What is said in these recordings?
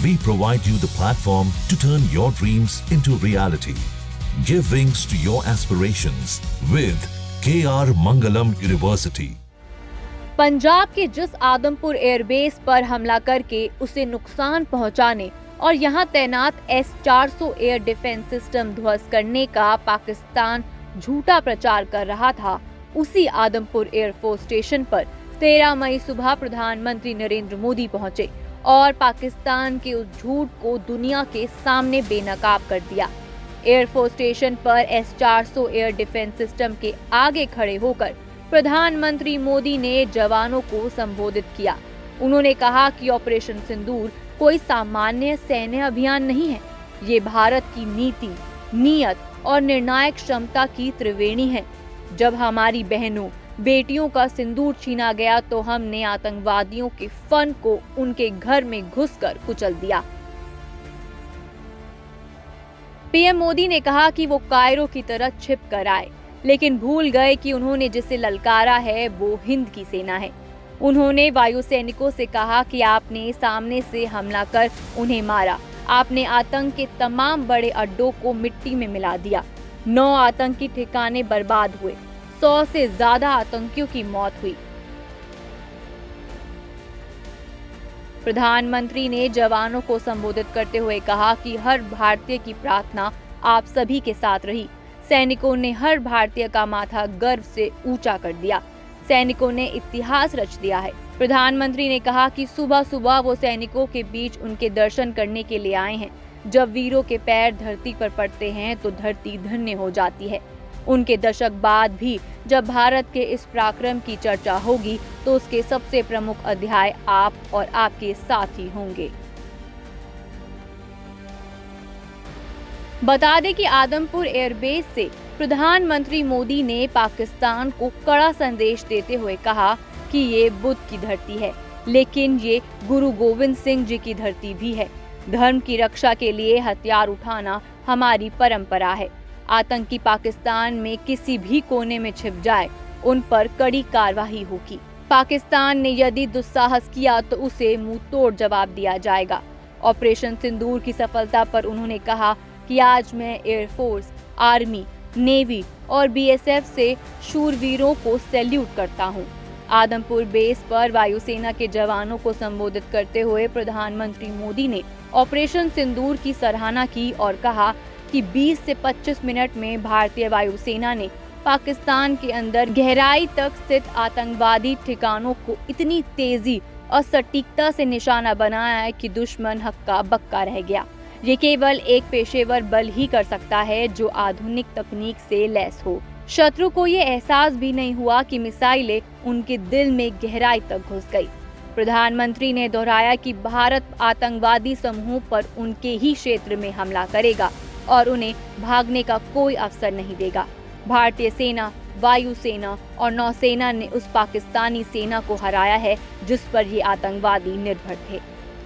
We provide you the platform to turn your dreams into reality. Give wings to your aspirations with KR Mangalam University. Punjab के जिस Adampur airbase पर हमला करके उसे नुकसान पहुंचाने और यहां तैनात S-400 एयर डिफेंस सिस्टम ध्वस्त करने का पाकिस्तान झूठा प्रचार कर रहा था, उसी आदमपुर एयरफोर्स स्टेशन पर 13 मई सुबह प्रधानमंत्री नरेंद्र मोदी पहुंचे और पाकिस्तान के उस झूठ को दुनिया के सामने बेनकाब कर दिया। एयरफोर्स स्टेशन पर S-400 एयर डिफेंस सिस्टम के आगे खड़े होकर प्रधानमंत्री मोदी ने जवानों को संबोधित किया। उन्होंने कहा कि ऑपरेशन सिंदूर कोई सामान्य सैन्य अभियान नहीं है, ये भारत की नीति, नीयत और निर्णायक क्षमता की त्रिवेणी है। जब हमारी बहनों बेटियों का सिंदूर छीना गया तो हमने आतंकवादियों के फन को उनके घर में घुसकर कुचल दिया। पीएम मोदी ने कहा कि वो कायरो की तरह छिप कर आए, लेकिन भूल गए कि उन्होंने जिसे ललकारा है वो हिंद की सेना है। उन्होंने वायु सैनिकों से कहा कि आपने सामने से हमला कर उन्हें मारा, आपने आतंक के तमाम बड़े अड्डों को मिट्टी में मिला दिया। 9 आतंकी ठिकाने बर्बाद हुए, 100 से ज्यादा आतंकियों की मौत हुई। प्रधानमंत्री ने जवानों को संबोधित करते हुए कहा कि हर भारतीय की प्रार्थना आप सभी के साथ रही। सैनिकों ने हर भारतीय का माथा गर्व से ऊंचा कर दिया। सैनिकों ने इतिहास रच दिया है। प्रधानमंत्री ने कहा कि सुबह सुबह वो सैनिकों के बीच उनके दर्शन करने के लिए आए हैं। जब वीरों के पैर धरती पर पड़ते हैं तो धरती धन्य हो जाती है। उनके दशक बाद भी जब भारत के इस पराक्रम की चर्चा होगी तो उसके सबसे प्रमुख अध्याय आप और आपके साथी होंगे। बता दें कि आदमपुर एयरबेस से प्रधानमंत्री मोदी ने पाकिस्तान को कड़ा संदेश देते हुए कहा कि ये बुद्ध की धरती है, लेकिन ये गुरु गोविंद सिंह जी की धरती भी है। धर्म की रक्षा के लिए हथियार उठाना हमारी परंपरा है। आतंकी पाकिस्तान में किसी भी कोने में छिप जाए, उन पर कड़ी कार्रवाई होगी। पाकिस्तान ने यदि दुस्साहस किया तो उसे मुंह तोड़ जवाब दिया जाएगा। ऑपरेशन सिंदूर की सफलता पर उन्होंने कहा कि आज मैं एयरफोर्स, आर्मी, नेवी और BSF से शूरवीरों को सैल्यूट करता हूं। आदमपुर बेस पर वायुसेना के जवानों को संबोधित करते हुए प्रधानमंत्री मोदी ने ऑपरेशन सिंदूर की सराहना की और कहा कि 20 से 25 मिनट में भारतीय वायुसेना ने पाकिस्तान के अंदर गहराई तक स्थित आतंकवादी ठिकानों को इतनी तेजी और सटीकता से निशाना बनाया है कि दुश्मन हक्का बक्का रह गया। ये केवल एक पेशेवर बल ही कर सकता है जो आधुनिक तकनीक से लैस हो। शत्रु को ये एहसास भी नहीं हुआ कि मिसाइलें उनके दिल में गहराई तक घुस गई। प्रधानमंत्री ने दोहराया कि भारत आतंकवादी समूहों पर उनके ही क्षेत्र में हमला करेगा और उन्हें भागने का कोई अवसर नहीं देगा। भारतीय सेना, वायुसेना और नौसेना ने उस पाकिस्तानी सेना को हराया है जिस पर ये आतंकवादी निर्भर थे।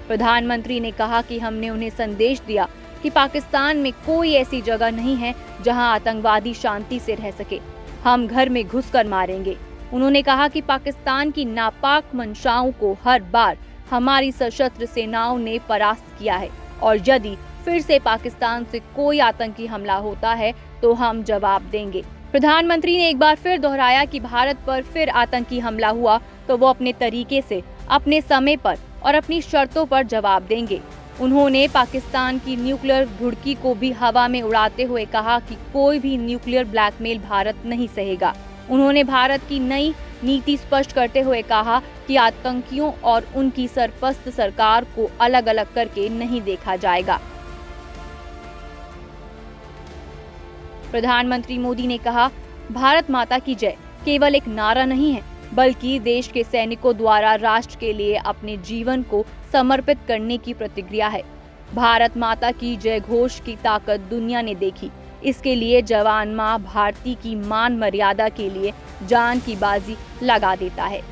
प्रधानमंत्री ने कहा कि हमने उन्हें संदेश दिया कि पाकिस्तान में कोई ऐसी जगह नहीं है जहां आतंकवादी शांति से रह सके। हम घर में घुसकर मारेंगे। उन्होंने कहा कि पाकिस्तान की नापाक मंशाओं को हर बार हमारी सशस्त्र सेनाओं ने परास्त किया है और यदि फिर से पाकिस्तान से कोई आतंकी हमला होता है तो हम जवाब देंगे। प्रधानमंत्री ने एक बार फिर दोहराया कि भारत पर फिर आतंकी हमला हुआ तो वो अपने तरीके से, अपने समय पर और अपनी शर्तों पर जवाब देंगे। उन्होंने पाकिस्तान की न्यूक्लियर घुड़की को भी हवा में उड़ाते हुए कहा कि कोई भी न्यूक्लियर ब्लैकमेल भारत नहीं सहेगा। उन्होंने भारत की नई नीति स्पष्ट करते हुए कहा कि आतंकियों और उनकी सरपस्त सरकार को अलग अलग करके नहीं देखा जाएगा। प्रधानमंत्री मोदी ने कहा, भारत माता की जय केवल एक नारा नहीं है, बल्कि देश के सैनिकों द्वारा राष्ट्र के लिए अपने जीवन को समर्पित करने की प्रतिक्रिया है। भारत माता की जय घोष की ताकत दुनिया ने देखी। इसके लिए जवान मां भारती की मान मर्यादा के लिए जान की बाजी लगा देता है।